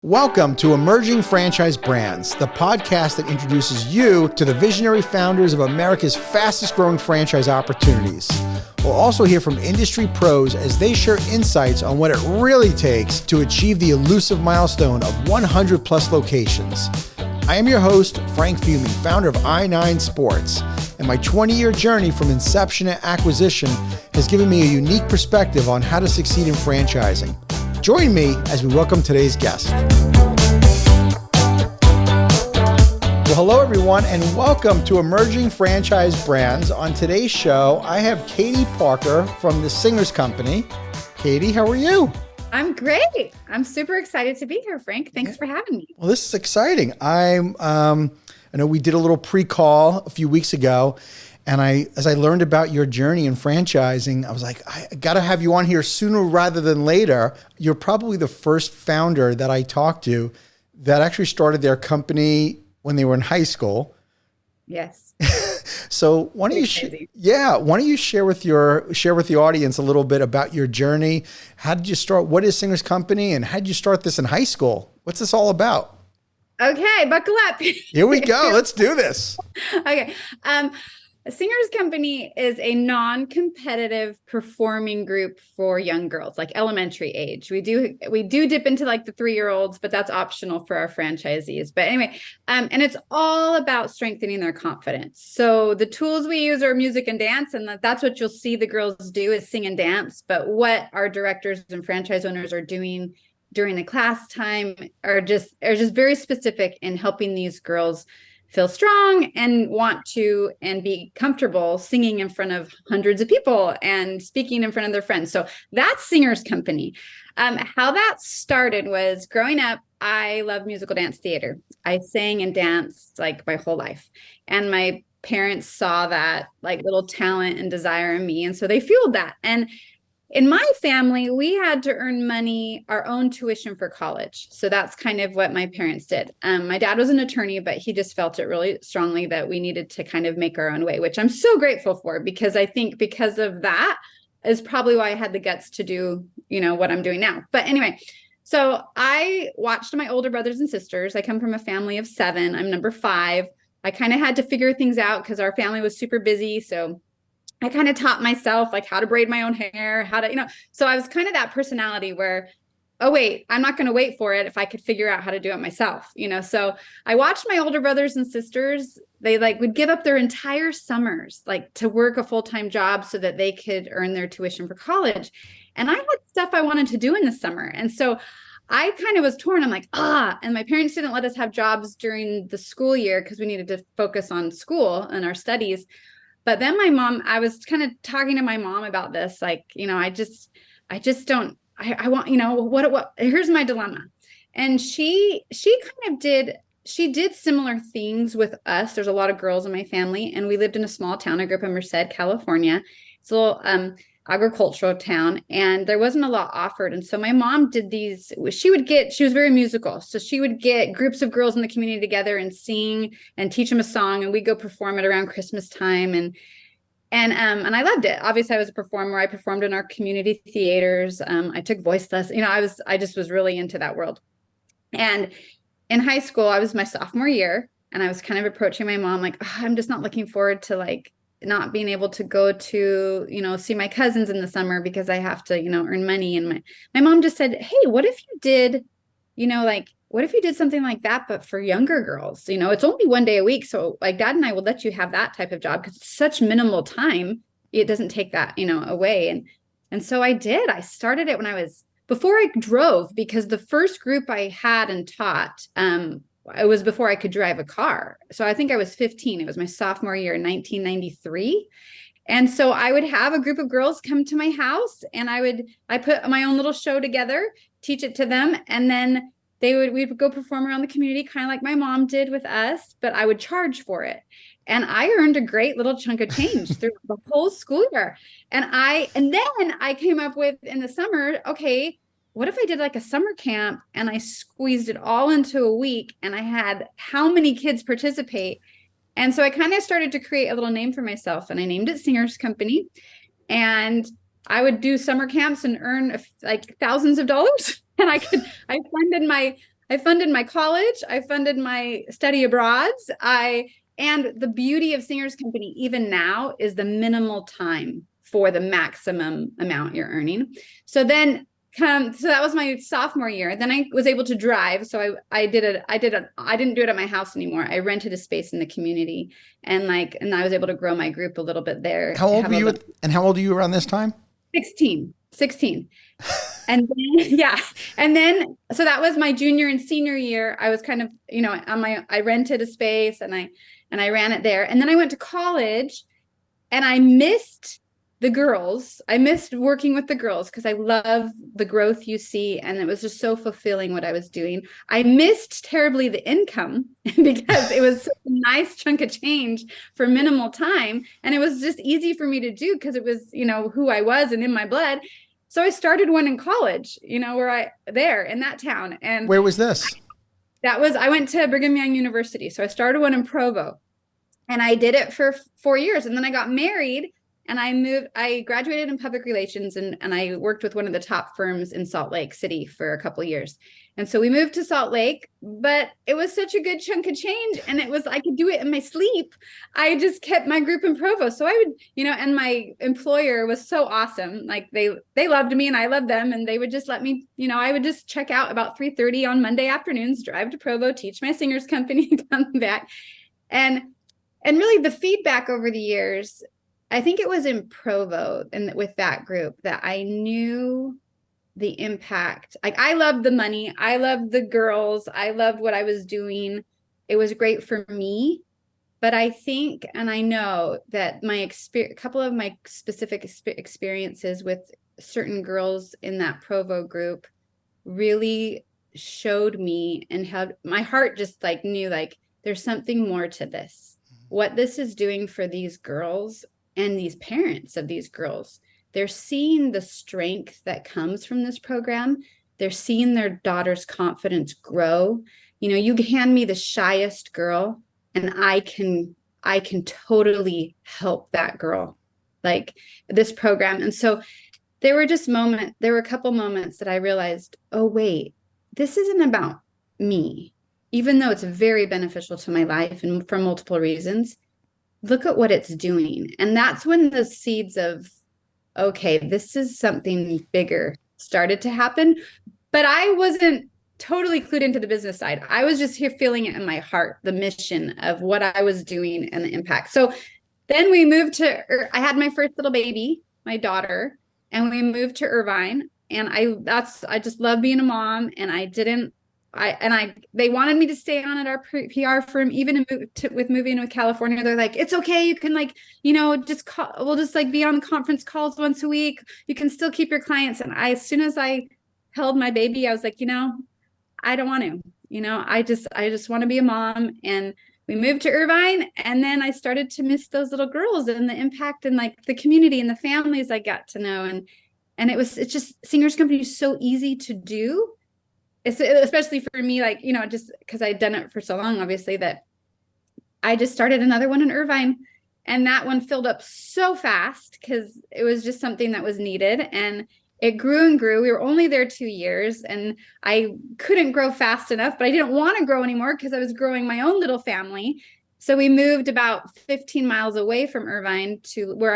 Welcome to Emerging Franchise Brands, the podcast that introduces you to the visionary founders of America's fastest growing franchise opportunities. We'll also hear from industry pros as they share insights on what it really takes to achieve the elusive milestone of 100 plus locations. I am your host, Frank Fumey, founder of I9 Sports, and my 20-year journey from inception to acquisition has given me a unique perspective on how to succeed in franchising. Join me as we welcome today's guest. Well, hello everyone, and welcome to Emerging Franchise Brands. On today's show, I have Katie Parker from the Singers Company. Katie, how are you? I'm great. I'm super excited to be here, Frank. Thanks for having me. Well, this is exciting. I know we did a little pre-call a few weeks ago, and as I learned about your journey in franchising, I was like, I got to have you on here sooner rather than later. You're probably the first founder that I talked to that actually started their company when they were in high school. Yes. So why don't you share with the audience a little bit about your journey? How did you start? What is Singers Company, and how did you start this in high school? What's this all about? Okay, buckle up. Here we go. Let's do this. Okay. Singers Company is a non-competitive performing group for young girls, like elementary age. We do dip into like the 3-year-olds, but that's optional for our franchisees. But anyway, and it's all about strengthening their confidence. So the tools we use are music and dance, and that's what you'll see the girls do is sing and dance. But what our directors and franchise owners are doing during the class time are just very specific in helping these girls feel strong and want to and be comfortable singing in front of hundreds of people and speaking in front of their friends. So that's Singers Company. How that started was growing up, I love musical dance theater. I sang and danced like my whole life. And my parents saw that like little talent and desire in me. And so they fueled that. And in my family, we had to earn money, our own tuition for college. So that's kind of what my parents did. My dad was an attorney, but he just felt it really strongly that we needed to kind of make our own way, which I'm so grateful for, because I think because of that is probably why I had the guts to do, what I'm doing now. But anyway, so I watched my older brothers and sisters. I come from a family of 7. I'm number 5. I kind of had to figure things out because our family was super busy. So I kind of taught myself like how to braid my own hair, so I was kind of that personality where, oh, wait, I'm not going to wait for it if I could figure out how to do it myself, So I watched my older brothers and sisters. They would give up their entire summers, to work a full-time job so that they could earn their tuition for college. And I had stuff I wanted to do in the summer. And so I kind of was torn. I'm like, and my parents didn't let us have jobs during the school year because we needed to focus on school and our studies. But then I was kind of talking to my mom about this, I want, here's my dilemma. And she did similar things with us. There's a lot of girls in my family, and we lived in a small town. I grew up in Merced, California. It's a little agricultural town, and there wasn't a lot offered. And so my mom did these, she was very musical. So she would get groups of girls in the community together and sing and teach them a song. And we'd go perform it around Christmas time. And I loved it. Obviously I was a performer. I performed in our community theaters. I took voice lessons. I just was really into that world. And in high school, I was my sophomore year, and I was kind of approaching my mom, I'm just not looking forward to not being able to go to, see my cousins in the summer because I have to, earn money. And my mom just said, hey, what if you did, what if you did something like that, but for younger girls? It's only 1 day a week. So Dad and I will let you have that type of job because it's such minimal time. It doesn't take that, away. And so I did. I started it before I drove, because the first group I had and taught, it was before I could drive a car. So I think I was 15. It was my sophomore year in 1993. And so I would have a group of girls come to my house, and I put my own little show together, teach it to them. And then we would go perform around the community, kind of like my mom did with us, but I would charge for it. And I earned a great little chunk of change through the whole school year. And then I came up with, in the summer, okay, what if I did a summer camp and I squeezed it all into a week, and I had how many kids participate? And so I kind of started to create a little name for myself, and I named it Singers Company. And I would do summer camps and earn thousands of dollars. And I funded I funded my college. I funded my study abroads. And the beauty of Singer's Company, even now, is the minimal time for the maximum amount you're earning. So then so that was my sophomore year. Then I was able to drive. So I didn't do it at my house anymore. I rented a space in the community, and I was able to grow my group a little bit there. How old were you? And how old are you around this time? 16. And then, yeah. And then, so that was my junior and senior year. I was kind of, I rented a space and I ran it there. And then I went to college and I missed the girls. I missed working with the girls because I love the growth you see. And it was just so fulfilling what I was doing. I missed terribly the income because it was such a nice chunk of change for minimal time. And it was just easy for me to do because it was, who I was and in my blood. So I started one in college, there in that town. And where was this? I went to Brigham Young University. So I started one in Provo, and I did it for 4 years. And then I got married and I graduated in public relations, and I worked with one of the top firms in Salt Lake City for a couple of years. And so we moved to Salt Lake, but it was such a good chunk of change. And I could do it in my sleep. I just kept my group in Provo. So I would, and my employer was so awesome. Like they loved me and I loved them. And they would just let me, I would just check out about 3:30 on Monday afternoons, drive to Provo, teach my Singer's Company, come back. And really the feedback over the years, I think it was in Provo and with that group that I knew the impact. Like I loved the money. I loved the girls. I loved what I was doing. It was great for me. But I think, and I know that a couple of my specific experiences with certain girls in that Provo group really showed me and how my heart just knew there's something more to this. What this is doing for these girls and these parents of these girls, they're seeing the strength that comes from this program. They're seeing their daughter's confidence grow. You hand me the shyest girl and I can totally help that girl, like this program. And so there were a couple moments that I realized, oh, wait, this isn't about me, even though it's very beneficial to my life and for multiple reasons. Look at what it's doing. And that's when the seeds of, okay, this is something bigger started to happen. But I wasn't totally clued into the business side. I was just here feeling it in my heart, the mission of what I was doing and the impact. So then I had my first little baby, my daughter, and we moved to Irvine. And I just love being a mom. And they wanted me to stay on at our PR firm, even with moving to California. They're like, it's okay. You can just call, we'll just be on conference calls once a week. You can still keep your clients. And as soon as I held my baby, I was like, I don't want to, I just want to be a mom. And we moved to Irvine. And then I started to miss those little girls and the impact and the community and the families I got to know. And it's just Singer's Company is so easy to do. Especially for me, just because I'd done it for so long, obviously, that I just started another one in Irvine, and that one filled up so fast because it was just something that was needed, and it grew and grew. We were only there 2 years, and I couldn't grow fast enough, but I didn't want to grow anymore because I was growing my own little family. So we moved about 15 miles away from Irvine to where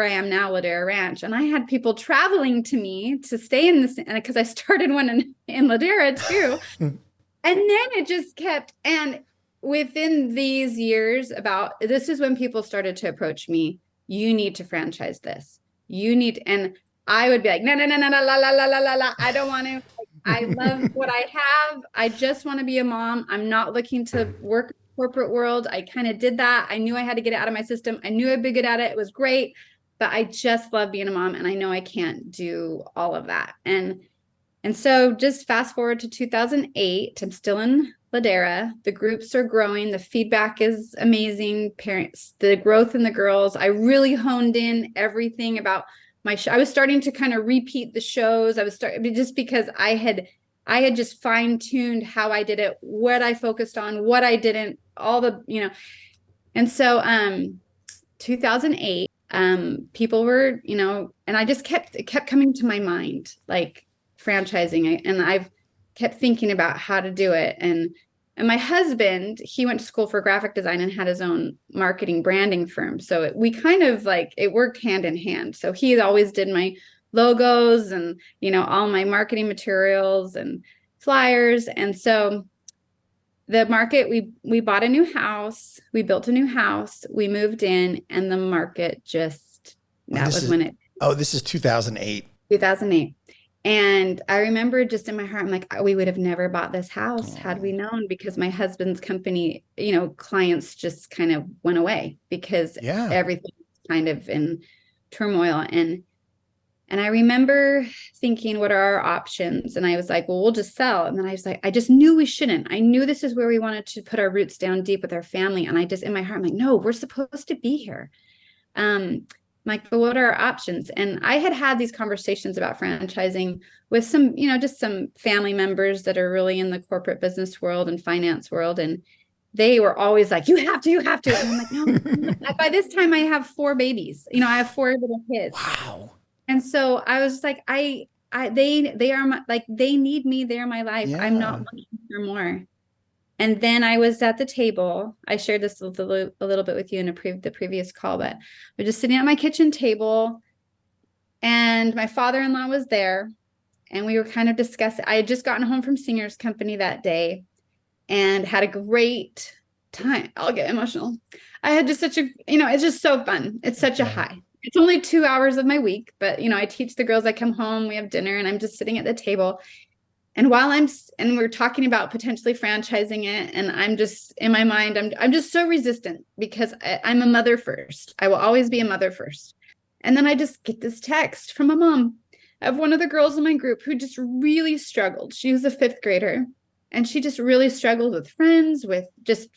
I am now, Ladera Ranch. And I had people traveling to me to stay in this, because I started one in Ladera too. And then it just kept, and within these years, this is when people started to approach me. You need to franchise this. And I would be like, no, la, la. I don't want to. I love what I have. I just want to be a mom. I'm not looking to work corporate world. I kind of did that. I knew I had to get it out of my system. I knew I'd be good at it. It was great, but I just love being a mom, and I know I can't do all of that. And so just fast forward to 2008, I'm still in Ladera. The groups are growing. The feedback is amazing. Parents, the growth in the girls. I really honed in everything about my show. I was starting to kind of repeat the shows. Just because I had just fine-tuned how I did it, what I focused on, what I didn't, all the, and so 2008, people were, and I just kept coming to my mind, like franchising. And I've kept thinking about how to do it. And my husband, he went to school for graphic design and had his own marketing branding firm. So we kind of like, it worked hand in hand. So he always did my logos and, all my marketing materials and flyers. And so the market, we bought a new house, we built a new house, we moved in, and the market just, this is 2008. 2008. And I remember just in my heart, I'm like, we would have never bought this house had we known, because my husband's company, clients just kind of went away because everything was kind of in turmoil. And I remember thinking, what are our options? And I was like, well, we'll just sell. And then I was like, I just knew we shouldn't. I knew this is where we wanted to put our roots down deep with our family. And I just, in my heart, I'm like, no, we're supposed to be here. Like, but what are our options? And I had these conversations about franchising with some, just some family members that are really in the corporate business world and finance world. And they were always like, you have to. And I'm like, no. By this time I have 4 babies, I have 4 little kids. Wow. And so I was like, they are my, like, they need me. They're my life. Yeah. I'm not looking for more. And then I was at the table. I shared this a little bit with you in the previous call, but we're just sitting at my kitchen table, and my father-in-law was there, and we were kind of discussing. I had just gotten home from Singer's Company that day and had a great time. I'll get emotional. I had just such a, it's just so fun. It's such a high. It's only 2 hours of my week, but I teach the girls. I come home, we have dinner, and I'm just sitting at the table. And while we're talking about potentially franchising it, and I'm just in my mind, I'm just so resistant because I'm a mother first. I will always be a mother first. And then I just get this text from a mom of one of the girls in my group who just really struggled. She was a 5th grader, and she just really struggled with friends, with just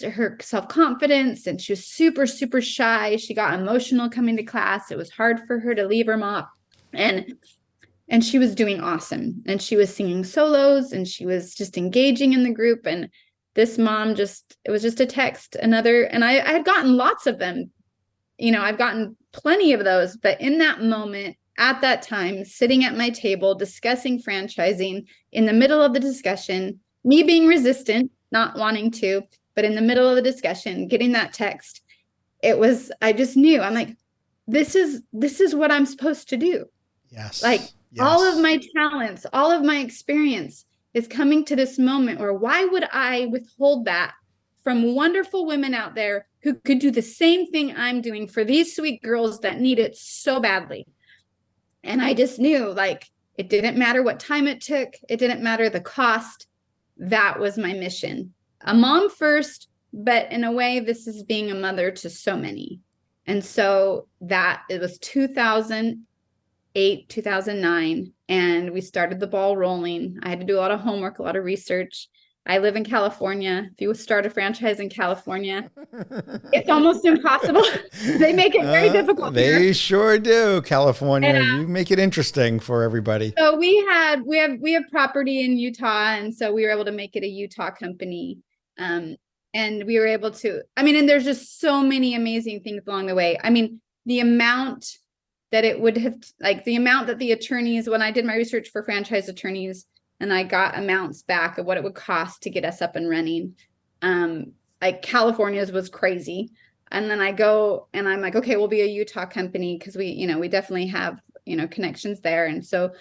her self-confidence. And she was super, super shy. She got emotional coming to class. It was hard for her to leave her mom. And she was doing awesome. And she was singing solos, and she was just engaging in the group. And this mom it was just a text, and I had gotten lots of them. I've gotten plenty of those, but in that moment, at that time, sitting at my table, discussing franchising, in the middle of the discussion, me being resistant, not wanting to, but in the middle of the discussion, getting that text, I just knew, I'm like, this is what I'm supposed to do. Yes. Like, yes. All of my talents, all of my experience is coming to this moment where, why would I withhold that from wonderful women out there who could do the same thing I'm doing for these sweet girls that need it so badly? And I just knew, like, it didn't matter what time it took. It didn't matter the cost. That was my mission. A mom first, but in a way, this is being a mother to so many. And so it was 2008, 2009, and we started the ball rolling. I had to do a lot of homework, a lot of research. I live in California. If you start a franchise in California, it's almost impossible. They make it very difficult. They sure do, California. You make it interesting for everybody. So we have property in Utah, and so we were able to make it a Utah company. And we were able to, and there's just so many amazing things along the way. The amount that it would have, like, the amount that the attorneys, when I did my research for franchise attorneys, and I got amounts back of what it would cost to get us up and running. Like, California's was crazy. And then I go and I'm like, okay, we'll be a Utah company, because we definitely have, connections there. And so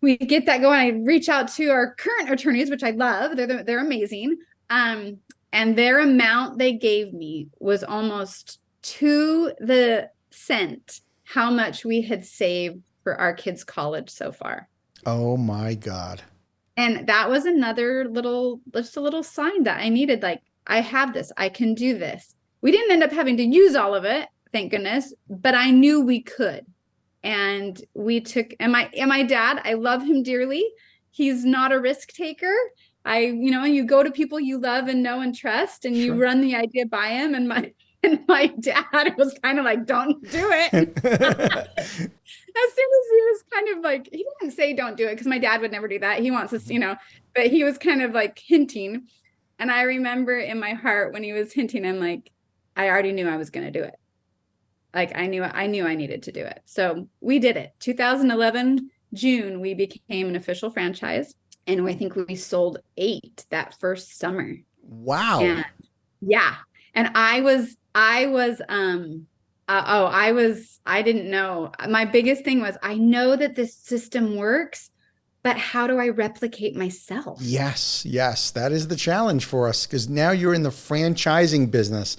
we get that going. I reach out to our current attorneys, which I love. They're amazing. And their amount they gave me was almost to the cent how much we had saved for our kids' college so far. Oh my God. And that was just a little sign that I needed. Like, I have this, I can do this. We didn't end up having to use all of it, thank goodness, but I knew we could. And we took, and my dad, I love him dearly. He's not a risk taker. You go to people you love and know and trust, and you run the idea by him. And my dad was kind of like, don't do it. As soon as he was kind of like, he didn't say don't do it, because my dad would never do that. He wants us, but he was kind of like hinting. And I remember in my heart when he was hinting, I'm like, I already knew I was going to do it. Like, I knew I needed to do it. So we did it. 2011, June, we became an official franchise. And I think we sold 8 that first summer. Wow. And yeah. And I didn't know. My biggest thing was, I know that this system works, but how do I replicate myself? Yes, yes. That is the challenge for us because now you're in the franchising business.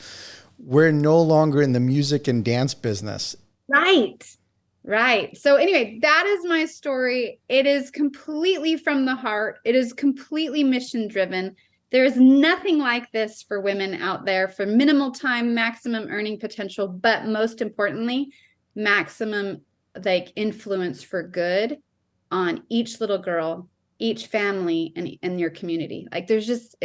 We're no longer in the music and dance business. Right. Right. So anyway, that is my story. It is completely from the heart. It is completely mission driven. There is nothing like this for women out there, for minimal time, maximum earning potential, but most importantly, maximum like influence for good on each little girl, each family, and your community. Like it's just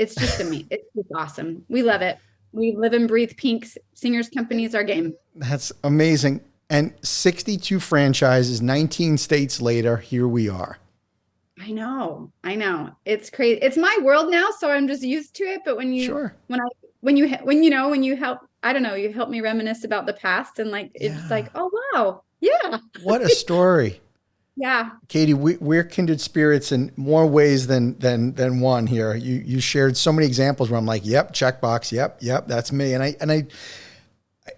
amazing. It's just awesome. We love it. We live and breathe Pink's Singers Company's our game. That's amazing. And 62 franchises, 19 states later, here we are. I know. I know. It's crazy. It's my world now, so I'm just used to it. But Sure. when you help, I don't know, you help me reminisce about the past, and like it's Yeah. like, oh wow. Yeah. What a story. Yeah. Katie, we're kindred spirits in more ways than one here. You shared so many examples where I'm like, yep, checkbox, yep, that's me. And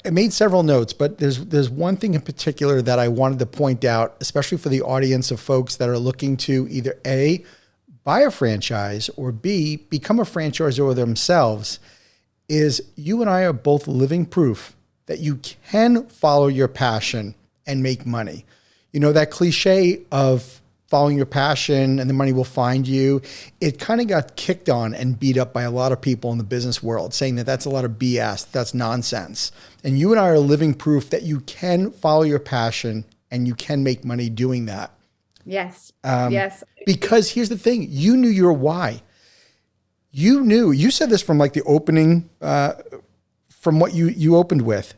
I made several notes, but there's one thing in particular that I wanted to point out, especially for the audience of folks that are looking to either A, buy a franchise, or B, become a franchisor themselves, is you and I are both living proof that you can follow your passion and make money. You know, that cliche of following your passion and the money will find you, it kind of got kicked on and beat up by a lot of people in the business world, saying that that's a lot of BS, that's nonsense. And you and I are living proof that you can follow your passion and you can make money doing that. Yes. Yes. Because here's the thing, you knew your why. You said this from like the opening, from what you opened with.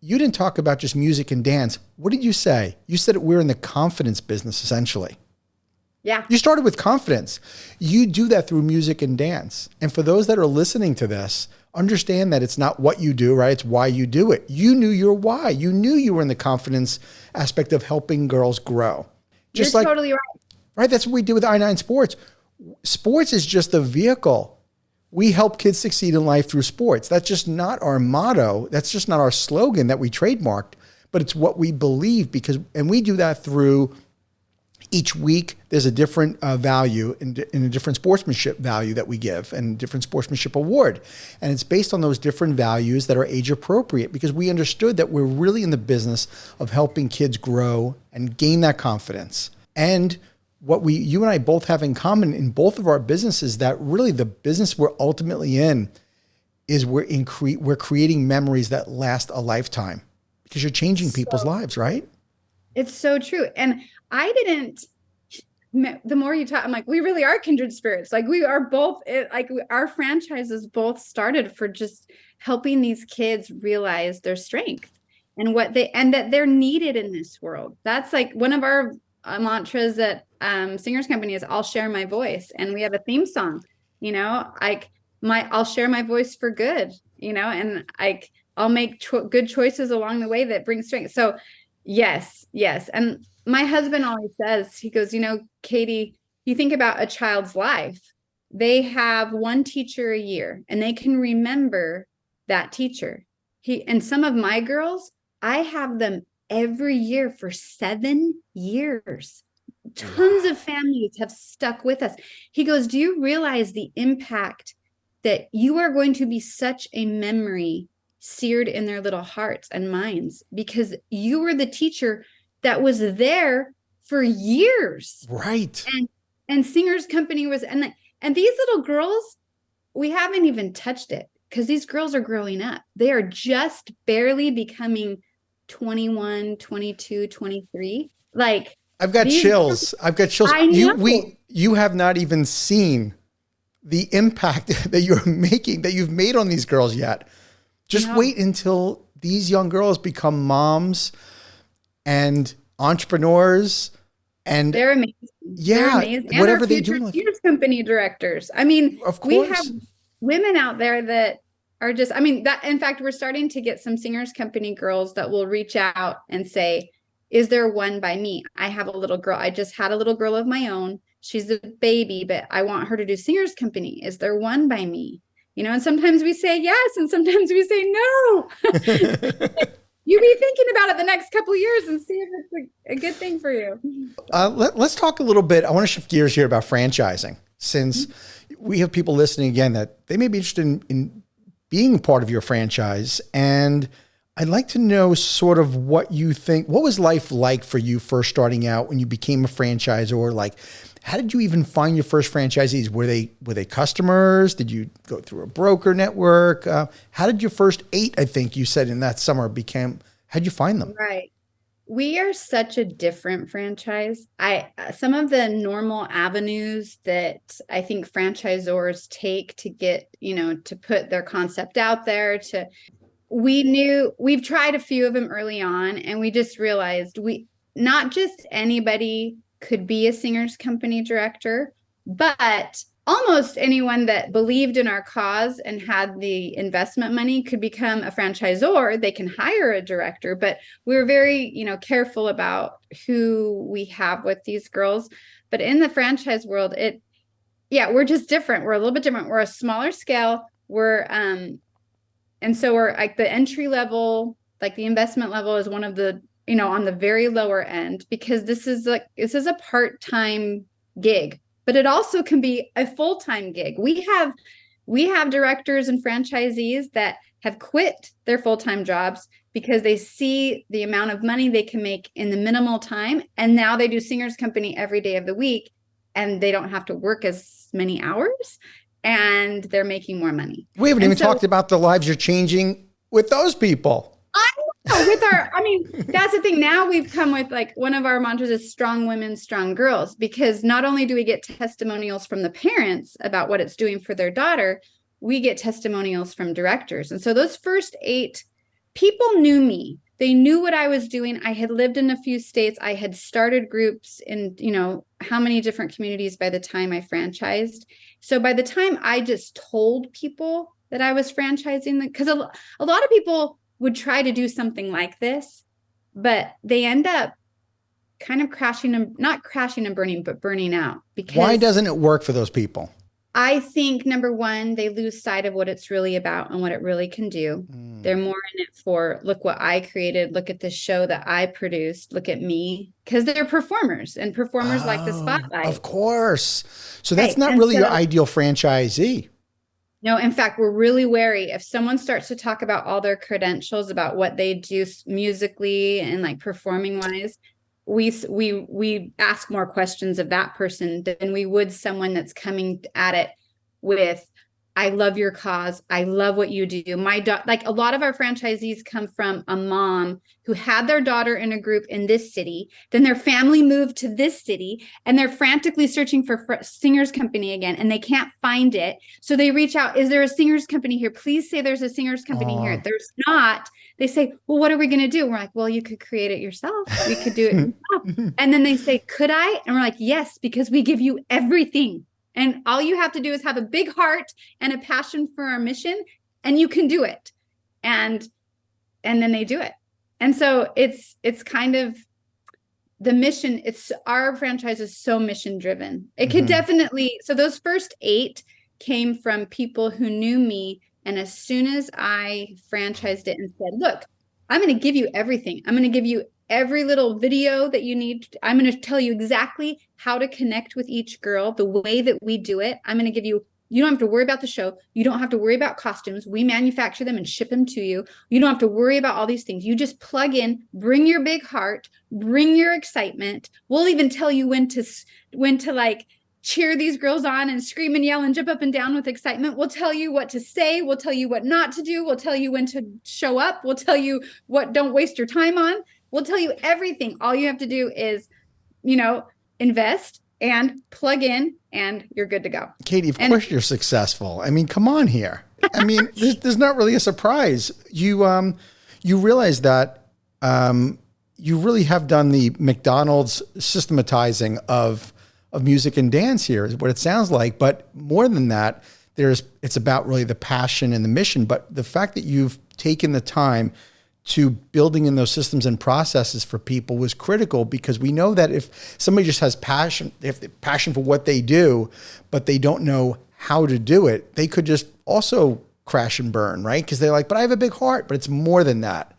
You didn't talk about just music and dance. What did you say? You said we're in the confidence business, essentially. Yeah. You started with confidence. You do that through music and dance. And for those that are listening to this, understand that it's not what you do, right? It's why you do it. You knew your why. You knew you were in the confidence aspect of helping girls grow. Just You're totally right. Right? That's what we do with I9 Sports. Sports is just a vehicle. We help kids succeed in life through sports. That's just not our motto. That's just not our slogan that we trademarked, but it's what we believe and we do that through each week. There's a different value and a different sportsmanship value that we give and different sportsmanship award. And it's based on those different values that are age appropriate because we understood that we're really in the business of helping kids grow and gain that confidence. And what you and I both have in common in both of our businesses, that really the business we're ultimately in is we're creating memories that last a lifetime because you're changing people's lives, right? It's so true. And the more you talk, I'm like, we really are kindred spirits. Like we are both, our franchises both started for just helping these kids realize their strength and that they're needed in this world. That's like one of our mantras at Singers Company is I'll share my voice. And we have a theme song, I'll share my voice for good, and I'll make good choices along the way that bring strength. So yes. And my husband always says, he goes, Katie, you think about a child's life, they have one teacher a year and they can remember that teacher. And some of my girls, I have them every year for 7 years. Tons of families have stuck with us. He goes, do you realize the impact that you are going to be such a memory seared in their little hearts and minds because you were the teacher that was there for years. Right. And Singers Company was, and these little girls, we haven't even touched it because these girls are growing up. They are just barely becoming 21, 22, 23. Like I've got chills. I know. You have not even seen the impact that you've made on these girls yet. Just wait until these young girls become moms and entrepreneurs, and they're amazing. Yeah, they're amazing. And whatever our they do. Singers Company directors. I mean, of course, we have women out there that are just. I mean, that in fact, we're starting to get some Singers Company girls that will reach out and say, "Is there one by me? I have a little girl. I just had a little girl of my own. she's a baby, but I want her to do singer's company. Is there one by me? And sometimes we say yes, and sometimes we say no. You be thinking about it the next couple of years and see if it's a good thing for you. Let's talk a little bit. I want to shift gears here about franchising, since we have people listening again that they may be interested in being part of your franchise. And I'd like to know sort of what you think. What was life like for you first starting out when you became a franchisor? Like, how did you even find your first franchisees? Were they customers? Did you go through a broker network? How did your first 8, I think you said in that summer how'd you find them? Right. We are such a different franchise. Some of the normal avenues that I think franchisors take to get, to put their concept out there, we've tried a few of them early on, and we just realized not just anybody could be a singer's company director, but almost anyone that believed in our cause and had the investment money could become a franchisor. They can hire a director, but we're very, careful about who we have with these girls. But in the franchise world, we're just different. We're a little bit different. We're a smaller scale. And so we're like the entry level, like the investment level is one of the, on the very lower end, because this is a part-time gig, but it also can be a full-time gig. We have directors and franchisees that have quit their full-time jobs because they see the amount of money they can make in the minimal time. And now they do singer's company every day of the week, and they don't have to work as many hours, and they're making more money. We haven't even talked about the lives you're changing with those people. That's the thing. Now we've come with, like, one of our mantras is strong women, strong girls, because not only do we get testimonials from the parents about what it's doing for their daughter, we get testimonials from directors. And so those first 8 people knew me. They knew what I was doing. I had lived in a few states. I had started groups in, how many different communities by the time I franchised. So by the time I just told people that I was franchising, because a lot of people would try to do something like this, but they end up kind of not crashing and burning, but burning out. Because why doesn't it work for those people? I think, number one, they lose sight of what it's really about and what it really can do. They're more in it for, look what I created, look at the show that I produced, look at me, because they're performers, and performers like the spotlight. Of course. So that's not really your ideal franchisee. No, in fact, we're really wary. If someone starts to talk about all their credentials about what they do musically and like performing wise, we ask more questions of that person than we would someone that's coming at it with, I love your cause. I love what you do. Like a lot of our franchisees come from a mom who had their daughter in a group in this city. Then their family moved to this city, and they're frantically searching for singer's company again, and they can't find it. So they reach out. Is there a singer's company here? Please say there's a singer's company here. There's not. They say, well, what are we going to do? We're like, well, you could create it yourself. We could do it yourself. And then they say, could I? And we're like, yes, because we give you everything. And all you have to do is have a big heart and a passion for our mission, and you can do it. And then they do it. And so it's kind of the mission. Our franchise is so mission driven. It could definitely, so those first 8 came from people who knew me. And as soon as I franchised it and said, look, I'm going to give you everything. I'm going to give you every little video that you need. I'm going to tell you exactly how to connect with each girl, the way that we do it. I'm going to give you don't have to worry about the show. You don't have to worry about costumes. We manufacture them and ship them to you. You don't have to worry about all these things. You just plug in, bring your big heart, bring your excitement. We'll even tell you when to like cheer these girls on and scream and yell and jump up and down with excitement. We'll tell you what to say. We'll tell you what not to do. We'll tell you when to show up. We'll tell you what don't waste your time on. We'll tell you everything. All you have to do is, invest and plug in, and you're good to go. Katie, of course you're successful. I mean, come on here. I mean, there's not really a surprise. You realize that you really have done the McDonald's systematizing of music and dance here, is what it sounds like. But more than that, it's about really the passion and the mission. But the fact that you've taken the time to building in those systems and processes for people was critical, because we know that if somebody just has passion, if the passion for what they do, but they don't know how to do it, they could just also crash and burn, right? Because they're like, but I have a big heart. But it's more than that.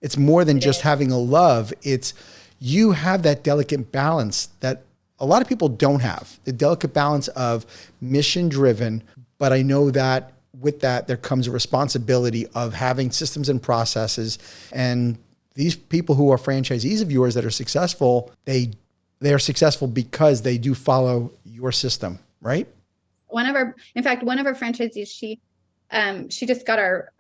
It's more than just having a love. It's you have that delicate balance that a lot of people don't have, the delicate balance of mission driven. But I know that with that, there comes a responsibility of having systems and processes. And these people who are franchisees of yours that are successful, they're successful because they do follow your system, right? In fact, one of our franchisees, she just got our,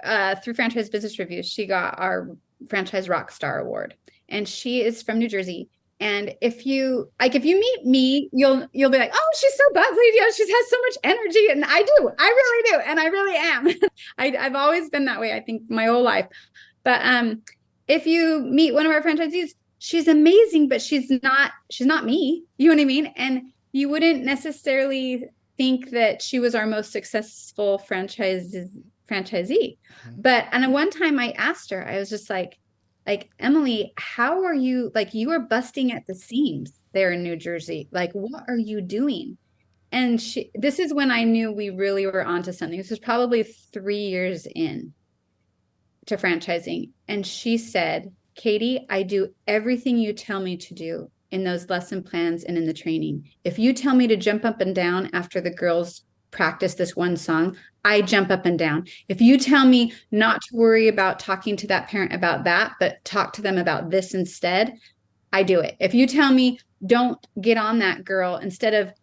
through Franchise Business Reviews, she got our Franchise Rockstar Award, and she is from New Jersey. And if you meet me, you'll be like, oh, she's so bubbly, she has so much energy. And I really do. And I really am. I've always been that way, I think, my whole life. But if you meet one of our franchisees, she's amazing, but she's not me. You know what I mean? And you wouldn't necessarily think that she was our most successful franchisee. But and one time I asked her, I was just like, Emily, how are you, you are busting at the seams there in New Jersey. Like, what are you doing? And this is when I knew we really were onto something. This was probably 3 years in to franchising. And she said, Katie, I do everything you tell me to do in those lesson plans and in the training. If you tell me to jump up and down after the girls practice this one song, I jump up and down. If you tell me not to worry about talking to that parent about that, but talk to them about this instead, I do it. If you tell me don't get on that girl, instead of,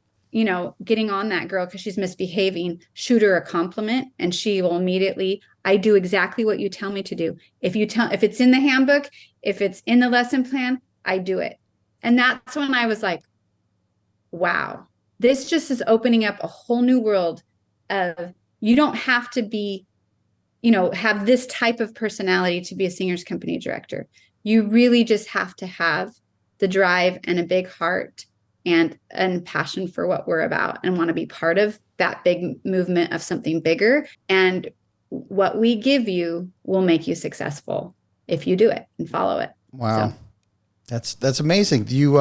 getting on that girl because she's misbehaving, shoot her a compliment and she will immediately, I do exactly what you tell me to do. If it's in the handbook, if it's in the lesson plan, I do it. And that's when I was like, wow, this just is opening up a whole new world of, you don't have to be, have this type of personality to be a singers company director. You really just have to have the drive and a big heart and passion for what we're about, and want to be part of that big movement of something bigger. And what we give you will make you successful if you do it and follow it. Wow. So. That's amazing. You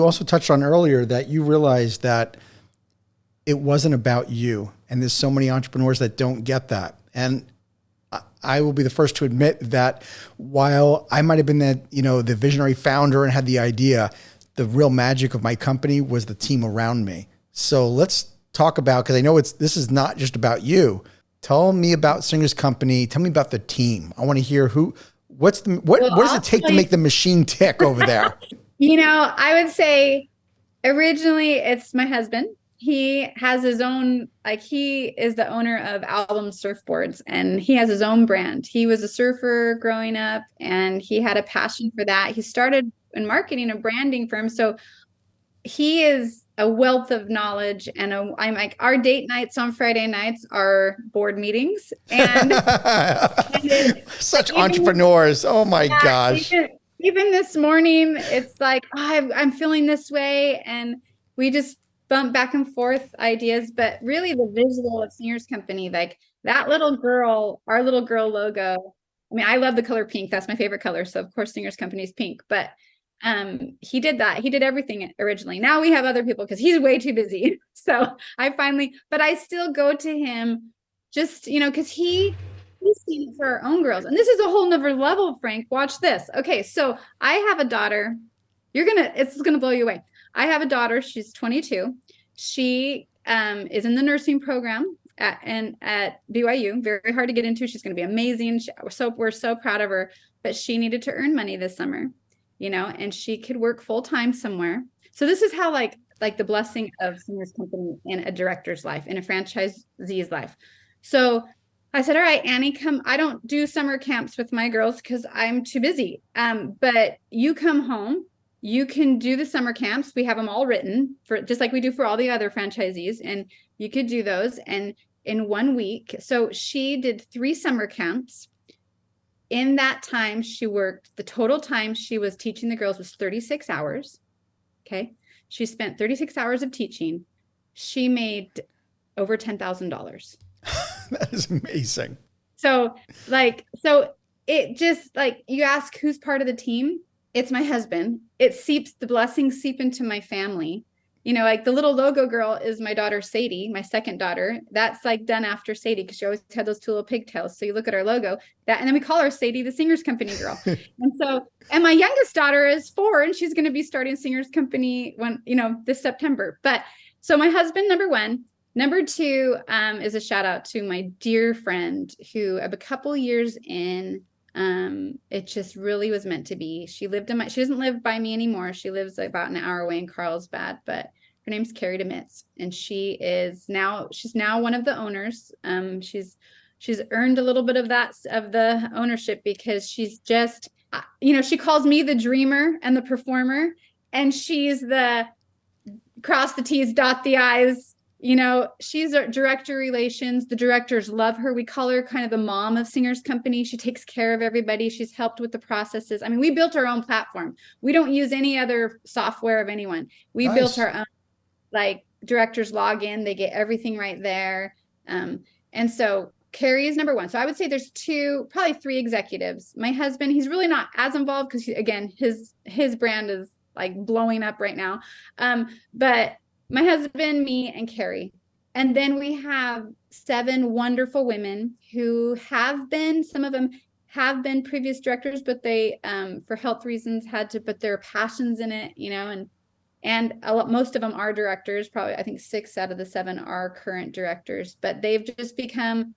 also touched on earlier that you realized that it wasn't about you. And there's so many entrepreneurs that don't get that. And I will be the first to admit that while I might have been the visionary founder and had the idea, the real magic of my company was the team around me. So let's talk about, because I know this is not just about you. Tell me about Singers Company. Tell me about the team. I want to hear what does it take to make the machine tick over there? I would say originally it's my husband. He has his own, he is the owner of Album Surfboards, and he has his own brand. He was a surfer growing up, and he had a passion for that. He started in marketing, a branding firm. So he is a wealth of knowledge. And I'm like, our date nights on Friday nights are board meetings. And such entrepreneurs. Oh my gosh. Even this morning, it's like, I'm feeling this way. And we just bump back and forth ideas. But really the visual of Singers Company, like that little girl, our little girl logo. I mean, I love the color pink. That's my favorite color. So of course, Singers Company is pink. But he did that. He did everything originally. Now we have other people because he's way too busy. So but I still go to him just, because he's seen it for our own girls. And this is a whole nother level, Frank. Watch this. Okay. So I have a daughter. It's going to blow you away. I have a daughter. She's 22. She is in the nursing program at BYU. Very hard to get into. She's going to be amazing. We're so proud of her, but she needed to earn money this summer. And she could work full time somewhere. So this is how like the blessing of Singers Company in a director's life, in a franchisee's life. So I said, all right, Annie, come. I don't do summer camps with my girls because I'm too busy. But you come home, you can do the summer camps. We have them all written for just like we do for all the other franchisees, and you could do those. And in 1 week, so she did 3 summer camps. In that time, she worked, the total time she was teaching the girls was 36 hours. Okay. She spent 36 hours of teaching. She made over $10,000. That is amazing. So it just like, you ask who's part of the team, it's my husband. The blessings seep into my family. Like the little logo girl is my daughter, Sadie, my second daughter. That's like done after Sadie, because she always had those two little pigtails. So you look at our logo, and then we call her Sadie, the Singers Company girl. And my youngest daughter is 4, and she's going to be starting Singers Company this September. But so my husband, number 1. Number 2 is a shout out to my dear friend who, a couple years in, it just really was meant to be. She doesn't live by me anymore. She lives about an hour away in Carlsbad, but her name's Carrie DeMitz, and she's now one of the owners. She's earned a little bit of the ownership, because she's just, she calls me the dreamer and the performer, and she's the cross the T's, dot the I's. She's our director relations. The directors love her. We call her kind of the mom of Singers Company. She takes care of everybody. She's helped with the processes. I mean, we built our own platform. We don't use any other software of anyone. We built our own, like, directors log in, they get everything right there. And so Carrie is number 1. So I would say there's 2, probably 3 executives. My husband, he's really not as involved, because again, his brand is like blowing up right now. But my husband, me, and Carrie. And then we have 7 wonderful women who some of them have been previous directors, but they, for health reasons, had to put their passions in it, and most of them are directors. Probably, I think 6 out of the 7 are current directors, but they've just become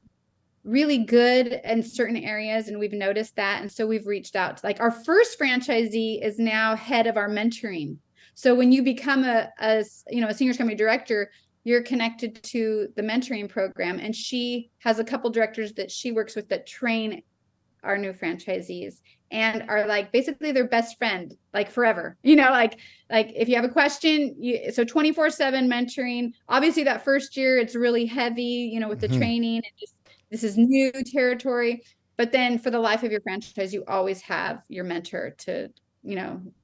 really good in certain areas, and we've noticed that. And so we've reached out to, like, our first franchisee is now head of our mentoring. So when you become a Singers Company director, you're connected to the mentoring program, and she has a couple directors that she works with that train our new franchisees, and are like basically their best friend, like forever. Like if you have a question, so 24/7 mentoring. Obviously that first year it's really heavy, with the training, and this is new territory. But then for the life of your franchise, you always have your mentor to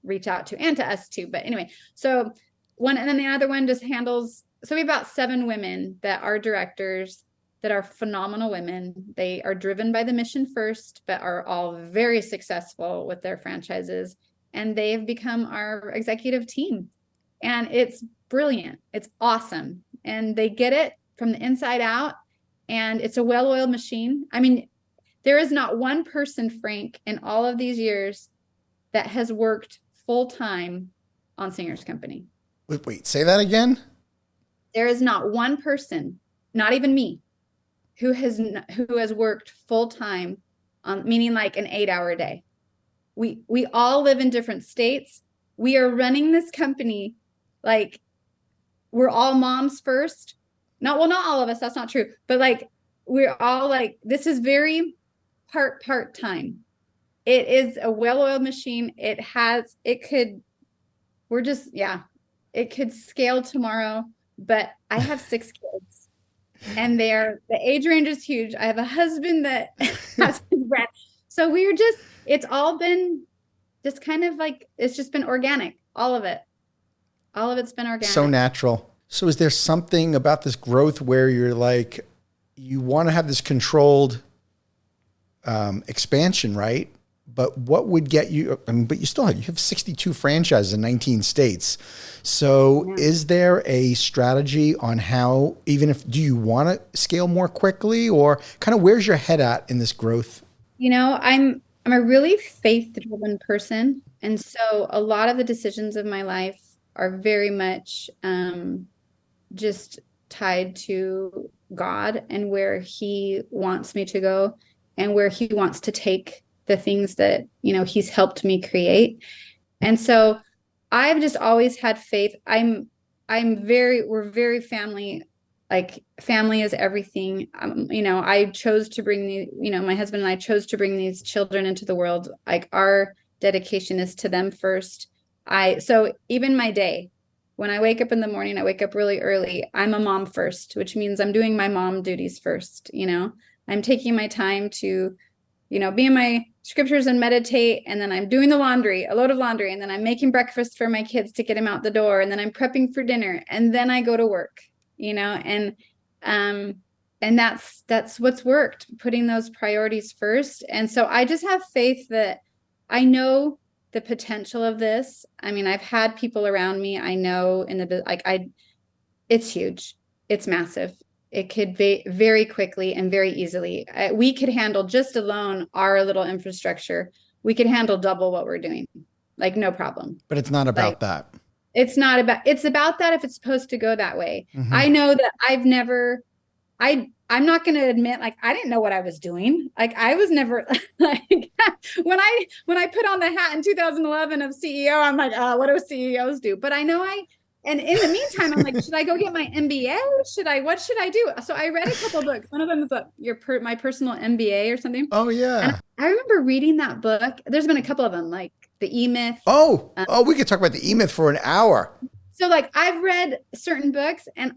reach out to, and to us too. But anyway, so one, and then the other one just handles, so we have about 7 women that are directors, that are phenomenal women. They are driven by the mission first, but are all very successful with their franchises, and they have become our executive team. And it's brilliant. It's awesome. And they get it from the inside out, and it's a well-oiled machine. I mean, there is not one person, Frank, in all of these years that has worked full-time on Singers Company. Wait, say that again? There is not one person, not even me, who has worked full-time on, meaning like an 8-hour day. We all live in different states. We are running this company like we're all moms first. Not all of us, that's not true. But like, we're all like, this is very part-time. It is a well-oiled machine. It could scale tomorrow, but I have 6 kids, and the age range is huge. I have a husband that has his brand. So it's all been just kind of like, it's just been organic. All of it's been organic. So natural. So is there something about this growth where you're like, you want to have this controlled expansion, right? But what would get you, but you have 62 franchises in 19 states. So is there a strategy on how, do you want to scale more quickly, or kind of where's your head at in this growth? I'm a really faith-driven person. And so a lot of the decisions of my life are very much just tied to God and where He wants me to go, and where He wants to take the things that, He's helped me create. And so I've just always had faith. We're very family, like family is everything. I chose to bring my husband and I chose to bring these children into the world. Like, our dedication is to them first. So even my day, when I wake up in the morning, I wake up really early. I'm a mom first, which means I'm doing my mom duties first. I'm taking my time to, be in my scriptures and meditate. And then I'm doing a load of laundry. And then I'm making breakfast for my kids to get them out the door. And then I'm prepping for dinner. And then I go to work, and And that's what's worked, putting those priorities first. And so I just have faith that I know the potential of this. I mean, I've had people around me, I know it's huge. It's massive. It could be very quickly and very easily. We could handle just alone our little infrastructure. We could handle double what we're doing, like no problem. But it's not about that. It's about that if it's supposed to go that way. Mm-hmm. I know that I'm not going to admit, like, I didn't know what I was doing. Like, I was never like, when I put on the hat in 2011 of CEO, I'm like, what do CEOs do? But I know and in the meantime, I'm like, should I go get my MBA? What should I do? So I read a couple books. One of them is my personal MBA or something. Oh yeah. And I remember reading that book. There's been a couple of them, like the E-Myth. Oh, we could talk about the E-Myth for an hour. So like I've read certain books and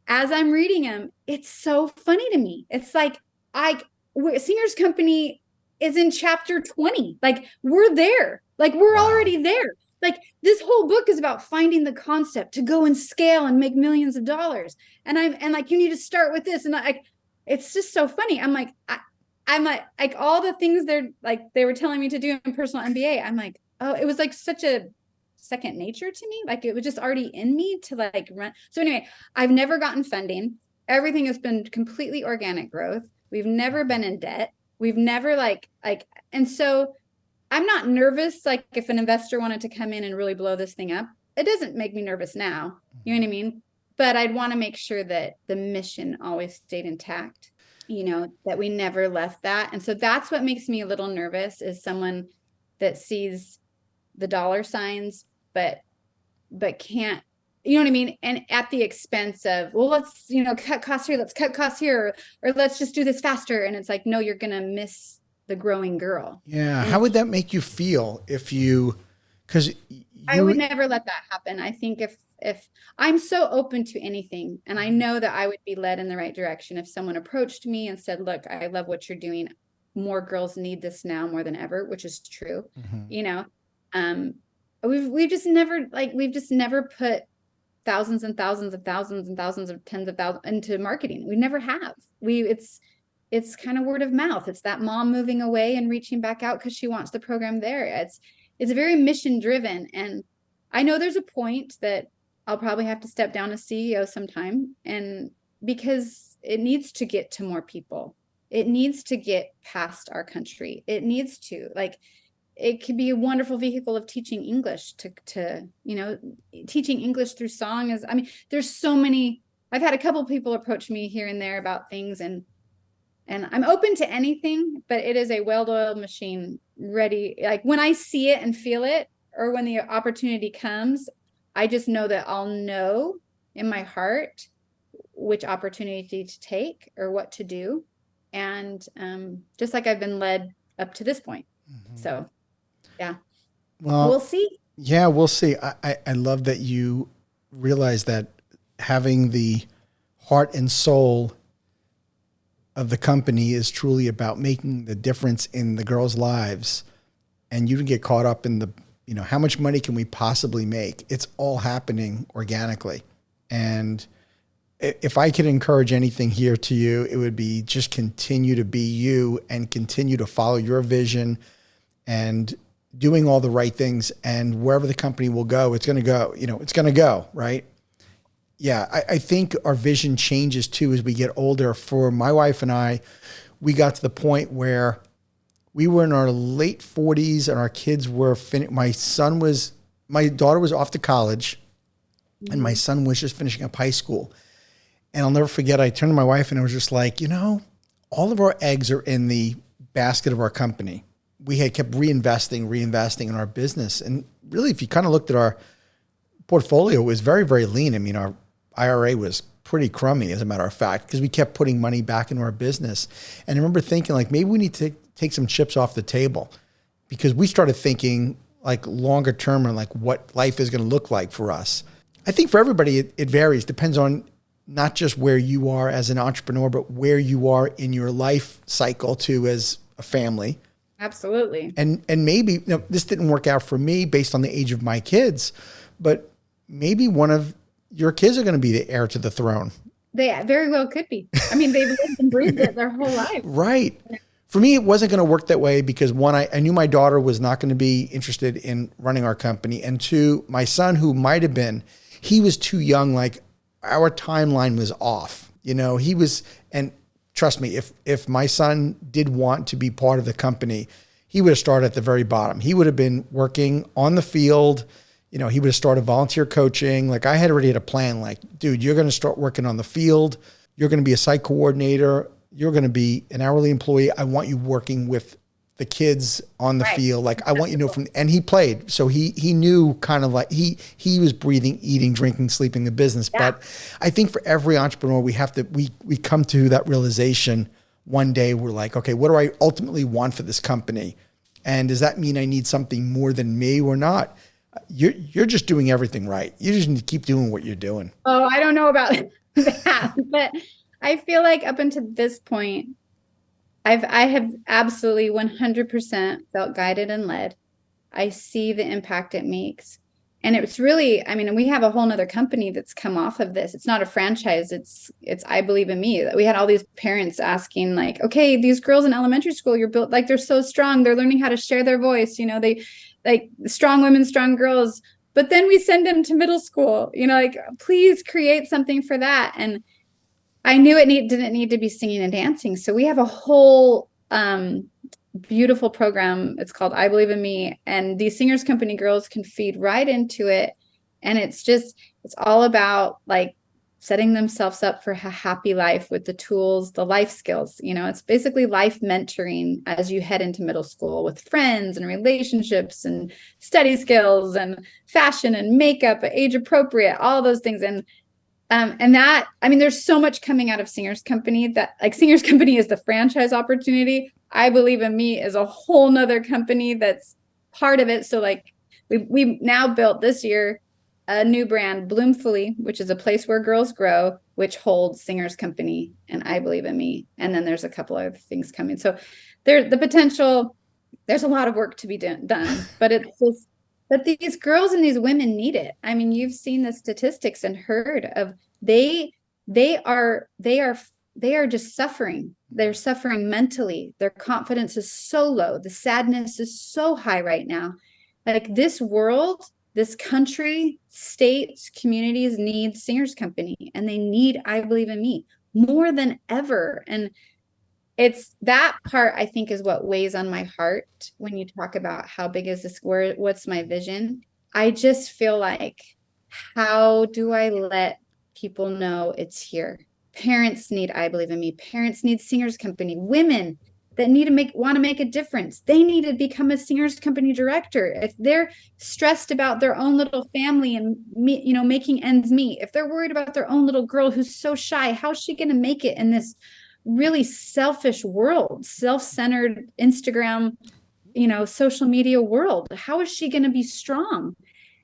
as I'm reading them, it's so funny to me. It's like Singer's Company is in chapter 20. Like we're there. Like we're already there. Like this whole book is about finding the concept to go and scale and make millions of dollars. And like, you need to start with this. And it's just so funny. I'm like all the things they were telling me to do in personal MBA. I'm like, oh, it was like such a second nature to me. Like it was just already in me to like run. So anyway, I've never gotten funding. Everything has been completely organic growth. We've never been in debt. We've never and so I'm not nervous. Like if an investor wanted to come in and really blow this thing up, it doesn't make me nervous now. You know what I mean? But I'd want to make sure that the mission always stayed intact, that we never left that. And so that's what makes me a little nervous, is someone that sees the dollar signs, but can't, you know what I mean? And at the expense of, well, let's, cut costs here, let's cut costs here, or let's just do this faster. And it's like, no, you're going to miss the growing girl. Yeah. How would that make you feel because I would never let that happen. I think if I'm so open to anything, and I know that I would be led in the right direction if someone approached me and said, look, I love what you're doing. More girls need this now more than ever, which is true. Mm-hmm. We've just never put thousands and thousands of thousands and thousands of tens of thousands into marketing. We never have. It's kind of word of mouth. It's that mom moving away and reaching back out because she wants the program there. It's very mission driven. And I know there's a point that I'll probably have to step down as CEO sometime, and because it needs to get to more people. It needs to get past our country. It needs to, it could be a wonderful vehicle of teaching English to teaching English through song there's so many. I've had a couple of people approach me here and there about things, and I'm open to anything, but it is a well-oiled machine ready. Like when I see it and feel it, or when the opportunity comes, I just know that I'll know in my heart which opportunity to take or what to do. And just like I've been led up to this point. Mm-hmm. So, yeah. Well, we'll see. Yeah, we'll see. I love that you realize that having the heart and soul of the company is truly about making the difference in the girls' lives. And you don't get caught up in the, how much money can we possibly make? It's all happening organically. And if I could encourage anything here to you, it would be just continue to be you and continue to follow your vision and doing all the right things. And wherever the company will go, it's going to go, it's going to go, right? Yeah, I think our vision changes too as we get older. For my wife and I, we got to the point where we were in our late 40s and our kids were my daughter was off to college, mm-hmm. and my son was just finishing up high school. And I'll never forget, I turned to my wife and I was just like, all of our eggs are in the basket of our company. We had kept reinvesting in our business. And really, if you kind of looked at our portfolio, it was very, very lean. I mean, our IRA was pretty crummy, as a matter of fact, because we kept putting money back into our business. And I remember thinking, maybe we need to take some chips off the table, because we started thinking longer term and what life is going to look like for us. I think for everybody, it varies. Depends on not just where you are as an entrepreneur, but where you are in your life cycle too, as a family. Absolutely. And maybe this didn't work out for me based on the age of my kids, but maybe one of your kids are going to be the heir to the throne. They very well could be. I mean, they've lived and breathed it their whole life. Right. For me, it wasn't going to work that way because one, I knew my daughter was not going to be interested in running our company. And two, my son, who might have been, he was too young. Like our timeline was off, he was, and trust me, if my son did want to be part of the company, he would have started at the very bottom. He would have been working on the field. He would have started volunteer coaching. Like I had already had a plan, like, dude, you're going to start working on the field. You're going to be a site coordinator. You're going to be an hourly employee. I want you working with the kids on the field. Like I want you to know and he played. So he knew kind of like he was breathing, eating, drinking, sleeping the business. Yeah. But I think for every entrepreneur, we come to that realization one day. We're like, okay, what do I ultimately want for this company? And does that mean I need something more than me or not? You're just doing everything right. You just need to keep doing what you're doing. Oh, I don't know about that, but I feel like up until this point, I have absolutely 100% felt guided and led. I see the impact it makes. And it's really, I mean, we have a whole nother company that's come off of this. It's not a franchise. It's I Believe in Me. We had all these parents asking like, okay, these girls in elementary school, you're built like, they're so strong. They're learning how to share their voice. They like strong women, strong girls. But then we send them to middle school, like, please create something for that. And I knew it didn't need to be singing and dancing. So we have a whole beautiful program. It's called I Believe in Me. And these Singers Company girls can feed right into it. And it's all about like setting themselves up for a happy life with the tools, the life skills. It's basically life mentoring as you head into middle school with friends and relationships and study skills and fashion and makeup, age appropriate, all those things. And that, I mean, there's so much coming out of Singers Company that like Singers Company is the franchise opportunity. I Believe in Me is a whole nother company that's part of it. So like we now built this year a new brand, Bloomfully, which is a place where girls grow, which holds Singers Company and I Believe in Me. And then there's a couple other things coming. So the potential, there's a lot of work to be done, but it's just, but these girls and these women need it. I mean, you've seen the statistics and heard of they are just suffering. They're suffering mentally. Their confidence is so low. The sadness is so high right now. Like this world, this country, states, communities need Singers Company, and they need I Believe in Me more than ever. And it's that part, I think, is what weighs on my heart when you talk about how big is this, what's my vision? I just feel like, how do I let people know it's here? Parents need I Believe in Me. Parents need Singers Company. Women that want to make a difference, they need to become a Singers Company director. If they're stressed about their own little family and making ends meet, if they're worried about their own little girl who's so shy, how's she going to make it in this really selfish world, self-centered Instagram, social media world? How is she going to be strong?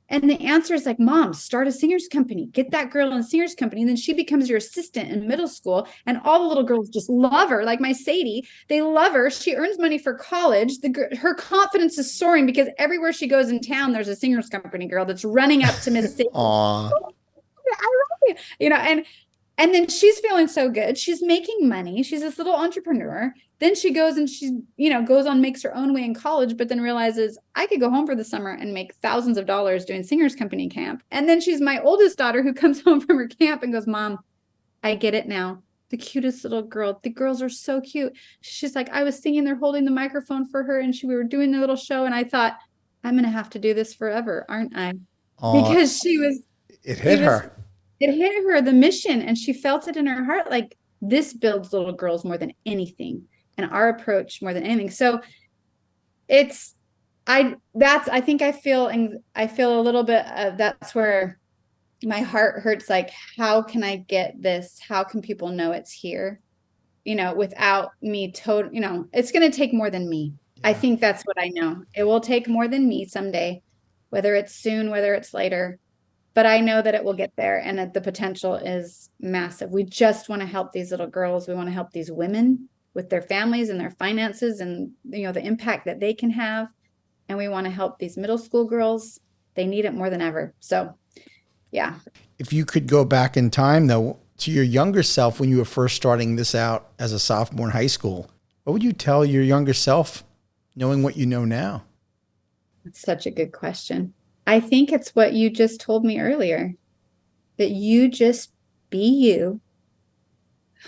And the answer is like, mom, start a Singers Company, get that girl in a Singers Company. And then she becomes your assistant in middle school. And all the little girls just love her. Like my Sadie, they love her. She earns money for college. Her confidence is soaring because everywhere she goes in town, there's a Singers Company girl that's running up to Miss Sadie. Aww. I love you. And then she's feeling so good. She's making money. She's this little entrepreneur. Then she goes and she, goes on, makes her own way in college, but then realizes I could go home for the summer and make thousands of dollars doing Singers Company camp. And then she's my oldest daughter who comes home from her camp and goes, Mom, I get it now. The cutest little girl. The girls are so cute. She's like, I was singing, they're holding the microphone for her. And we were doing the little show. And I thought, I'm going to have to do this forever, aren't I? Because it hit her. It hit her, the mission, and she felt it in her heart. Like, this builds little girls more than anything, and our approach more than anything. So I think I feel a little bit of, that's where my heart hurts. Like, how can I get this? How can people know it's here? Without me it's going to take more than me. Yeah. I think that's what I know. It will take more than me someday, whether it's soon, whether it's later. But I know that it will get there, and that the potential is massive. We just want to help these little girls. We want to help these women with their families and their finances and, the impact that they can have. And we want to help these middle school girls. They need it more than ever. So, yeah. If you could go back in time, though, to your younger self when you were first starting this out as a sophomore in high school, what would you tell your younger self knowing what you know now? That's such a good question. I think it's what you just told me earlier, that you just be you,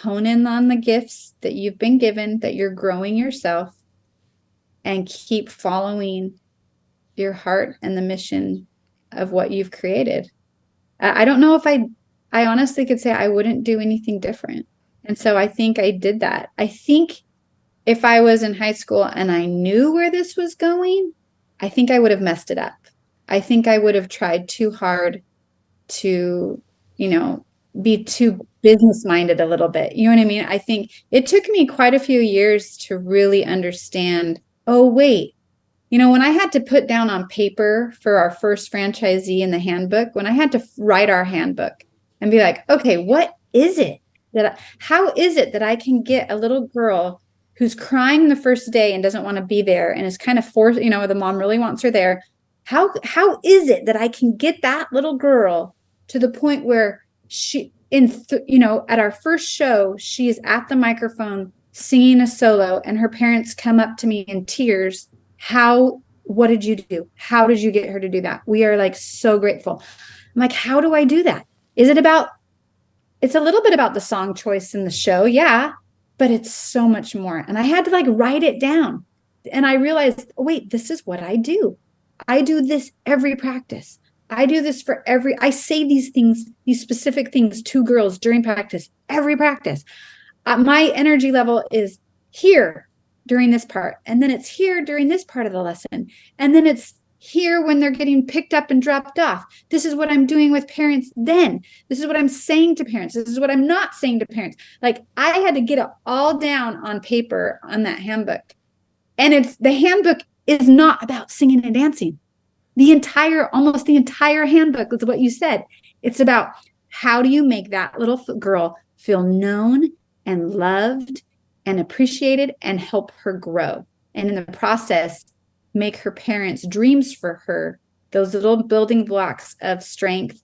hone in on the gifts that you've been given, that you're growing yourself, and keep following your heart and the mission of what you've created. I don't know if I honestly could say I wouldn't do anything different. And so I think I did that. I think if I was in high school and I knew where this was going, I think I would have messed it up. I think I would have tried too hard to, be too business minded a little bit. You know what I mean? I think it took me quite a few years to really understand, oh, wait, when I had to put down on paper for our first franchisee in the handbook, when I had to write our handbook and be like, okay, what is it how is it that I can get a little girl who's crying the first day and doesn't want to be there and is kind of forced, the mom really wants her there. How is it that I can get that little girl to the point where she, at our first show, she is at the microphone singing a solo and her parents come up to me in tears. What did you do? How did you get her to do that? We are like so grateful. I'm like, how do I do that? It's a little bit about the song choice in the show. Yeah, but it's so much more. And I had to write it down. And I realized, oh, wait, this is what I do. I do this every practice. I do this I say these things, these specific things to girls during practice, every practice. My energy level is here during this part. And then it's here during this part of the lesson. And then it's here when they're getting picked up and dropped off. This is what I'm doing with parents then. This is what I'm saying to parents. This is what I'm not saying to parents. I had to get it all down on paper on that handbook. And the handbook is not about singing and dancing. Almost the entire handbook is what you said. It's about how do you make that little girl feel known and loved and appreciated and help her grow. And in the process, make her parents' dreams for her, those little building blocks of strength,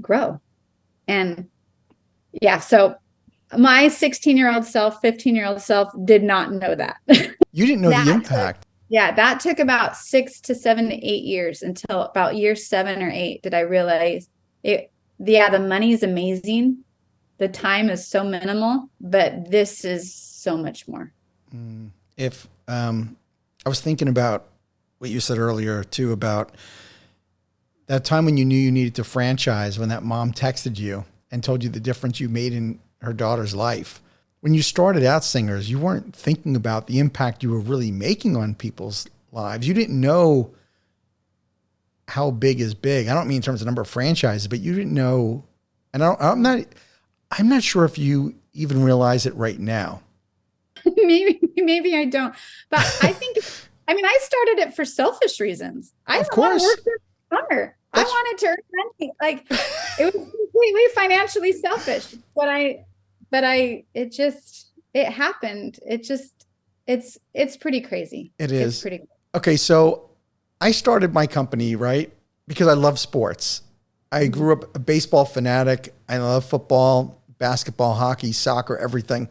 grow. And yeah, so my 16-year-old self, 15-year-old self did not know that. You didn't know the impact. That took about 6 to 7 to 8 years until about year 7 or 8 did I realize it. Yeah, the money is amazing. The time is so minimal, but this is so much more. If I was thinking about what you said earlier too, about that time when you knew you needed to franchise, when that mom texted you and told you the difference you made in her daughter's life. When you started out Singers, you weren't thinking about the impact you were really making on people's lives. You didn't know how big is big. I don't mean in terms of number of franchises, but you didn't know. And I'm not sure if you even realize it right now. Maybe I don't, but I think, I started it for selfish reasons. Of course. I worked summer. I wanted to earn money. It was completely financially selfish, it happened. It's pretty crazy. It is. It's pretty. Okay. So I started my company, right? Because I love sports. I grew up a baseball fanatic. I love football, basketball, hockey, soccer, everything.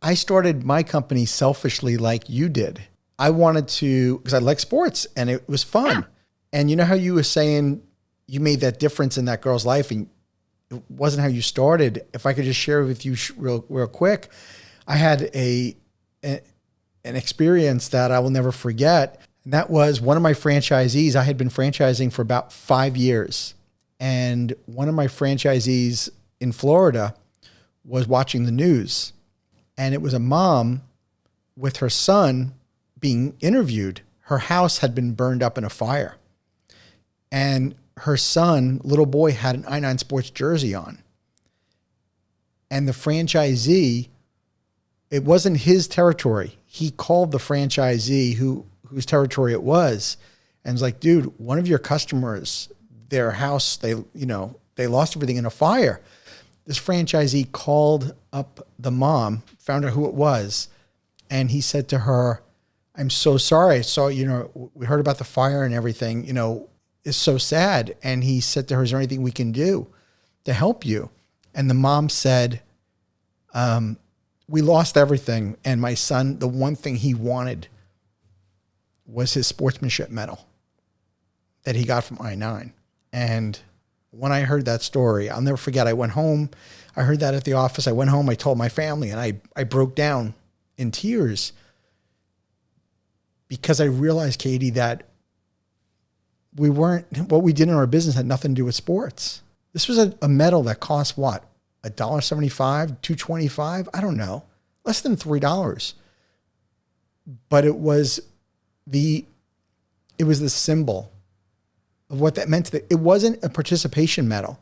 I started my company selfishly like you did. I wanted to, because I like sports and it was fun. Yeah. And you know how you were saying you made that difference in that girl's life and it wasn't how you started. If I could just share with you real quick, I had an experience that I will never forget. And that was one of my franchisees. I had been franchising for about 5 years. And one of my franchisees in Florida was watching the news. And it was a mom with her son being interviewed. Her house had been burned up in a fire. And her son, little boy, had an I-9 Sports jersey on. And the franchisee, it wasn't his territory. He called the franchisee whose territory it was and was like, dude, one of your customers, their house, they lost everything in a fire. This franchisee called up the mom, found out who it was, and he said to her, I'm so sorry. So, we heard about the fire and everything, it's so sad. And he said to her, is there anything we can do to help you? And the mom said, we lost everything. And my son, the one thing he wanted was his sportsmanship medal that he got from I-9. And when I heard that story, I'll never forget, I went home. I heard that at the office. I went home, I told my family, and I broke down in tears because I realized, Katie, that what we did in our business had nothing to do with sports. This was a medal that cost what? $1.75, $2.25? I don't know. Less than $3. But it was the symbol of what that meant to it wasn't a participation medal.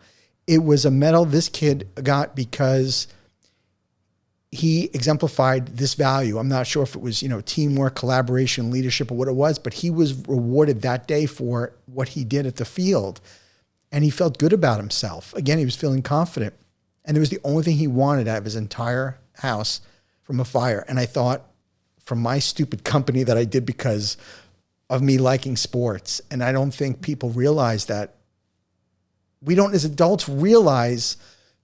It was a medal this kid got because he exemplified this value. I'm not sure if it was, teamwork, collaboration, leadership, or what it was, but he was rewarded that day for what he did at the field. And he felt good about himself. Again, he was feeling confident. And it was the only thing he wanted out of his entire house from a fire. And I thought, from my stupid company that I did because of me liking sports, and I don't think people realize that. We don't, as adults, realize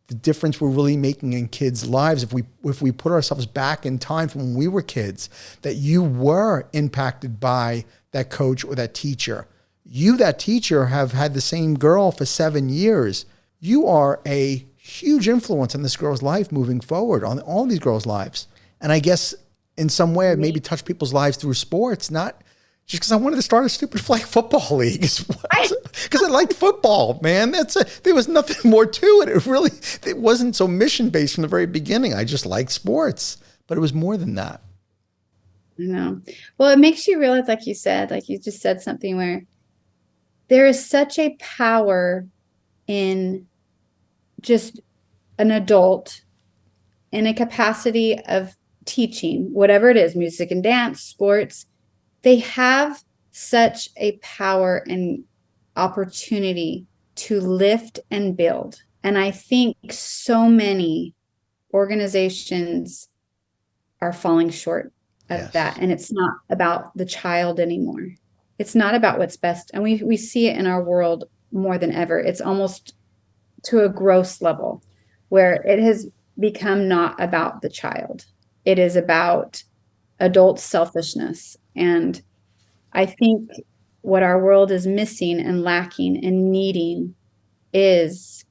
the difference we're really making in kids' lives if we put ourselves back in time from when we were kids, that you were impacted by that coach or that teacher. You, that teacher, have had the same girl for 7 years. You are a huge influence on this girl's life moving forward, on all these girls' lives. And I guess in some way I've maybe touched people's lives through sports, not just because I wanted to start a stupid flag football league. Because I liked football, man. There was nothing more to it. It wasn't so mission-based from the very beginning. I just liked sports, but it was more than that. I know. Well, it makes you realize, like you said, like you just said something where there is such a power in just an adult in a capacity of teaching, whatever it is, music and dance, sports. They have such a power and opportunity to lift and build. And I think so many organizations are falling short of that. And it's not about the child anymore. It's not about what's best. And we see it in our world more than ever. It's almost to a gross level where it has become not about the child. It is about adult selfishness. And I think what our world is missing and lacking and needing is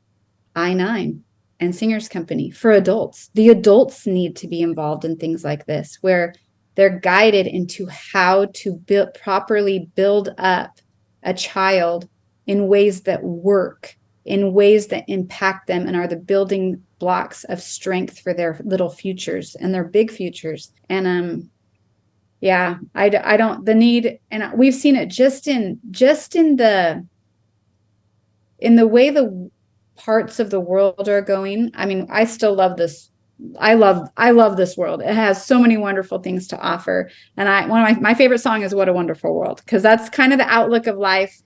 I-9 and Singers Company for adults. The adults need to be involved in things like this, where they're guided into how to properly build up a child in ways that work, in ways that impact them and are the building blocks of strength for their little futures and their big futures. And I don't, the need, and we've seen it just in the way the parts of the world are going. I mean, I still love this. I love this world. It has so many wonderful things to offer. And one of my favorite song is What a Wonderful World, because that's kind of the outlook of life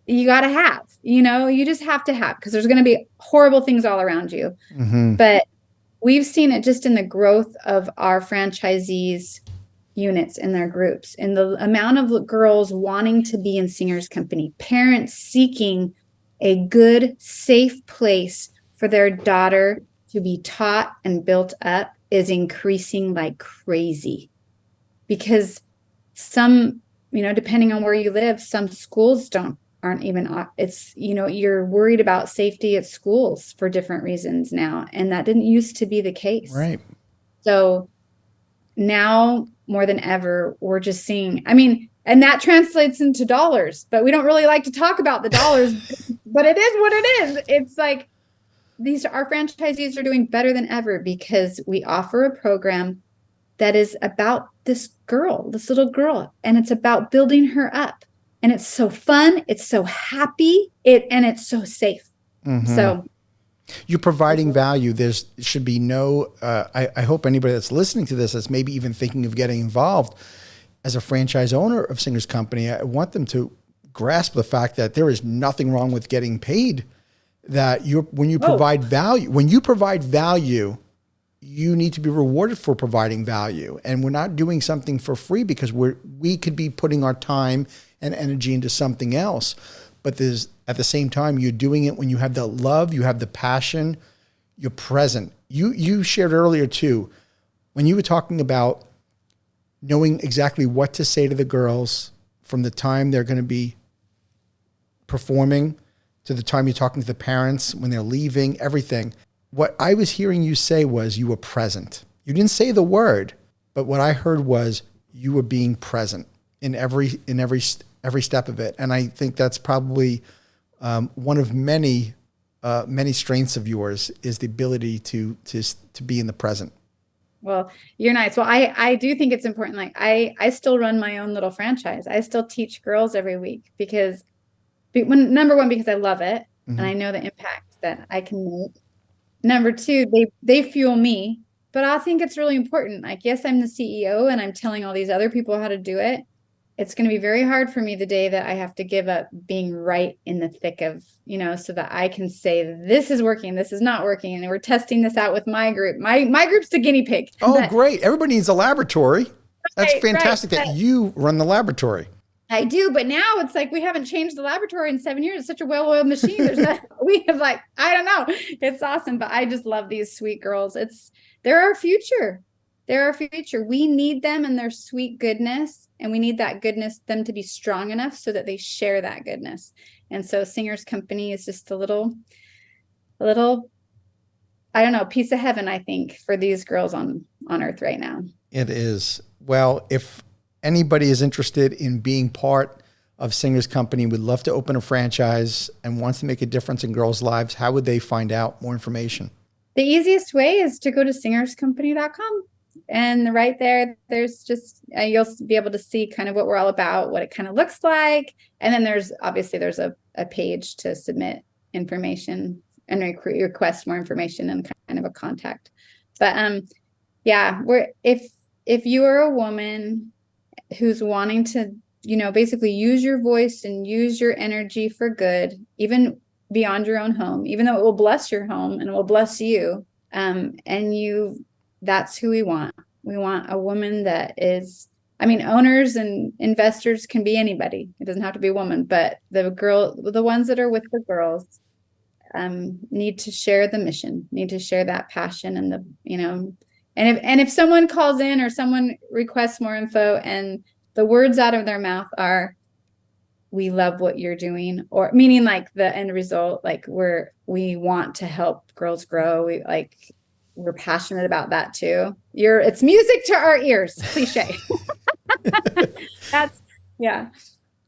you got to have, you just have to have, because there's going to be horrible things all around you. Mm-hmm. But we've seen it just in the growth of our franchisees units in their groups, in the amount of girls wanting to be in Singers Company, parents seeking a good, safe place for their daughter to be taught and built up is increasing like crazy. Because some, depending on where you live, some schools aren't even, it's, you're worried about safety at schools for different reasons now. And that didn't used to be the case. Right. So now more than ever, we're just seeing, and that translates into dollars, but we don't really like to talk about the dollars, but it is what it is. It's like our franchisees are doing better than ever because we offer a program that is about this little girl, and it's about building her up. And it's so fun. It's so happy. And it's so safe. Mm-hmm. So you're providing value. Should be no, I hope anybody that's listening to this that's maybe even thinking of getting involved as a franchise owner of Singers Company, I want them to grasp the fact that there is nothing wrong with getting paid. That when you provide value, you need to be rewarded for providing value. And we're not doing something for free because we could be putting our time and energy into something else. But at the same time, you're doing it when you have the love, you have the passion, you're present. You shared earlier too, when you were talking about knowing exactly what to say to the girls from the time they're going to be performing to the time you're talking to the parents, when they're leaving, everything. What I was hearing you say was you were present. You didn't say the word, but what I heard was you were being present in every step of it. And I think that's probably one of many strengths of yours, is the ability to be in the present. Well, you're nice. Well, I do think it's important. Like I still run my own little franchise. I still teach girls every week because number one, because I love it. Mm-hmm. And I know the impact that I can make. Number two, they fuel me, but I think it's really important. Like, yes, I'm the CEO and I'm telling all these other people how to do it. It's going to be very hard for me the day that I have to give up being right in the thick of, so that I can say, this is working, this is not working. And we're testing this out with my group. My group's the guinea pig. Oh, great. Everybody needs a laboratory. That's right, fantastic that you run the laboratory. I do, but now it's like we haven't changed the laboratory in 7 years. It's such a well-oiled machine. We have I don't know. It's awesome, but I just love these sweet girls. They're our future. They're our future. We need them and their sweet goodness, and we need that goodness, them to be strong enough so that they share that goodness. And so Singers Company is just a little, I don't know, piece of heaven, I think, for these girls on earth right now. It is. Well, if anybody is interested in being part of Singers Company, would love to open a franchise and wants to make a difference in girls' lives, how would they find out more information? The easiest way is to go to singerscompany.com. And right there's just, you'll be able to see kind of what we're all about, what it kind of looks like. And then there's a page to submit information and request more information and kind of a contact. But if you are a woman who's wanting to, basically use your voice and use your energy for good, even beyond your own home, even though it will bless your home and it will bless you. That's who we want. We want a woman that is, owners and investors can be anybody. It doesn't have to be a woman, but the ones that are with the girls need to share the mission, need to share that passion and if someone calls in or someone requests more info and the words out of their mouth are, we love what you're doing, or meaning like the end result, like we want to help girls grow. We're passionate about that too. It's music to our ears, cliche. Yeah.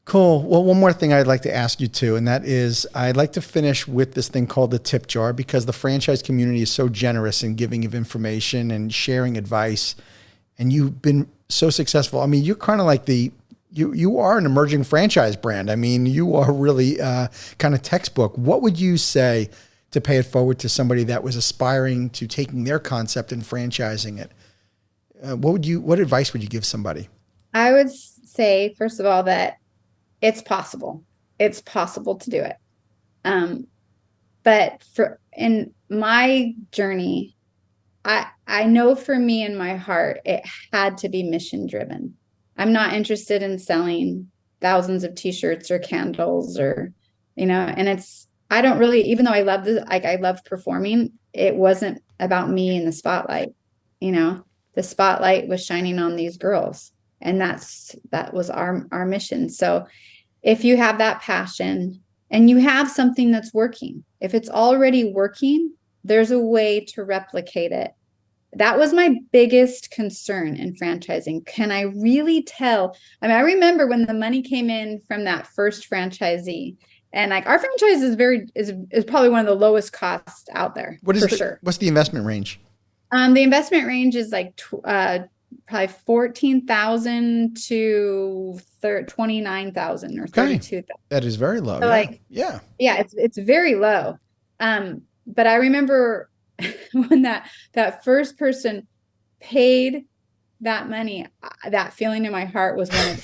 Cool. Well, one more thing I'd like to ask you too, and that is I'd like to finish with this thing called the tip jar, because the franchise community is so generous in giving of information and sharing advice. And you've been so successful. You're kind of like you are an emerging franchise brand. You are really kind of textbook. What would you say to pay it forward to somebody that was aspiring to taking their concept and franchising it? What advice would you give somebody? I would say, first of all, that it's possible. It's possible to do it. But in my journey, I know for me in my heart, it had to be mission driven. I'm not interested in selling thousands of t-shirts or candles or, and I don't really, even though I love I love performing, it wasn't about me in the spotlight. The spotlight was shining on these girls, and that was our mission. So if you have that passion and you have something that's working, if it's already working, there's a way to replicate it. That was my biggest concern in franchising. Can I really tell? I remember when the money came in from that first franchisee, and our franchise is probably one of the lowest costs out there. Sure. What's the investment range? The investment range is probably 14,000 to 29,000 or 32,000. That is very low. So yeah. It's very low. But I remember when that first person paid that money, that feeling in my heart was when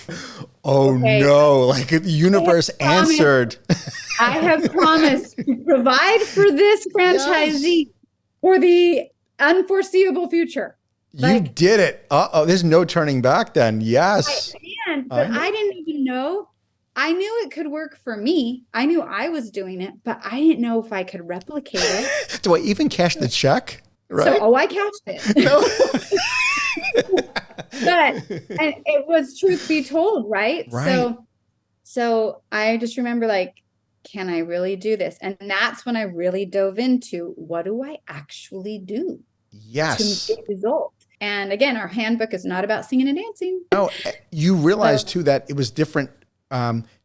no, the universe answered. I have promised to provide for this franchisee for the unforeseeable future. You did it. There's no turning back then. Yes. I didn't even know I knew it could work for me. I knew I was doing it, but I didn't know if I could replicate it. Do I even cash the check? Right? So, I cashed it. No. And it was truth be told, right? Right. So I just remember like, can I really do this? And that's when I really dove into what do I actually do Yes. to get results? And again, our handbook is not about singing and dancing. Oh, you realize too that it was different.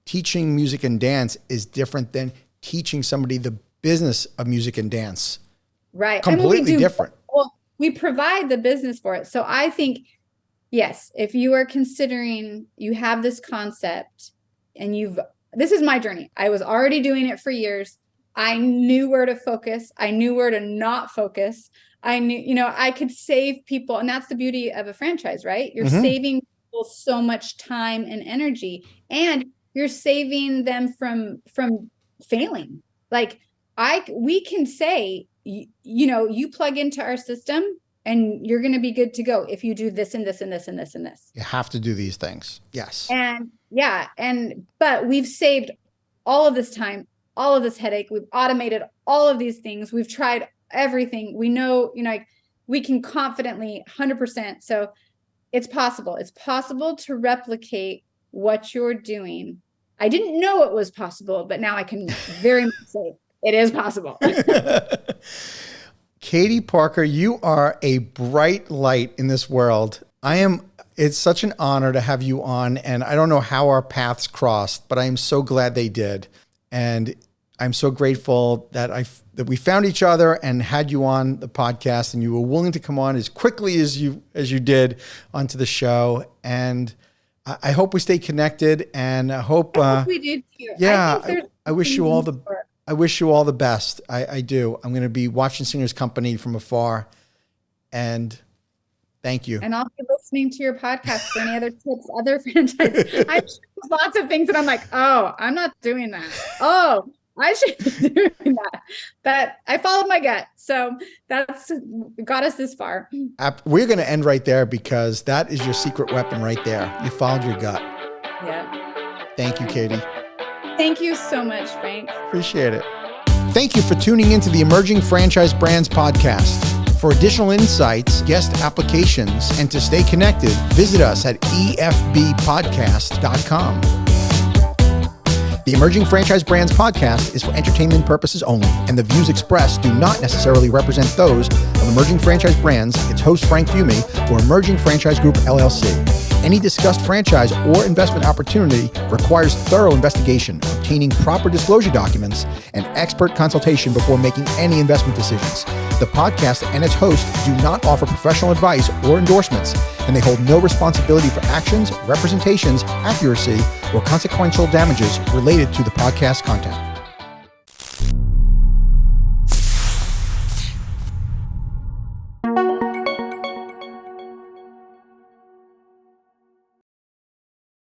Teaching music and dance is different than teaching somebody the business of music and dance. Right. Completely different. Well, we provide the business for it. So I think, yes, if you are considering, you have this concept and this is my journey. I was already doing it for years. I knew where to focus. I knew where to not focus. I knew, I could save people. And that's the beauty of a franchise, right? You're saving people so much time and energy, and you're saving them from failing. Like we can say, you plug into our system and you're going to be good to go if you do this and this and this and this and this. You have to do these things. Yes. And but we've saved all of this time, all of this headache. We've automated all of these things. We've tried everything. We know, we can confidently 100%. So it's possible. It's possible to replicate what you're doing. I didn't know it was possible, but now I can very much say it is possible. Katie Parker, you are a bright light in this world. It's such an honor to have you on, and I don't know how our paths crossed, but I am so glad they did. And I'm so grateful that we found each other and had you on the podcast, and you were willing to come on as quickly as you did onto the show. And I hope we stay connected, and I hope we do too. Yeah, I wish you all the best. I do. I'm going to be watching Singers Company from afar, and thank you. And I'll be listening to your podcast for any other tips, other franchises. I'm sure there's lots of things that I'm like, oh, I'm not doing that. Oh, I should be doing that. But I followed my gut. So that's got us this far. We're going to end right there because that is your secret weapon right there. You followed your gut. Yeah. Thank you, Katie. Thank you so much, Frank. Appreciate it. Thank you for tuning into the Emerging Franchise Brands podcast. For additional insights, guest applications, and to stay connected, visit us at efbpodcast.com. The Emerging Franchise Brands podcast is for entertainment purposes only, and the views expressed do not necessarily represent those of Emerging Franchise Brands, its host Frank Fiume, or Emerging Franchise Group, LLC. Any discussed franchise or investment opportunity requires thorough investigation, obtaining proper disclosure documents, and expert consultation before making any investment decisions. The podcast and its host do not offer professional advice or endorsements, and they hold no responsibility for actions, representations, accuracy, or consequential damages related to the podcast content.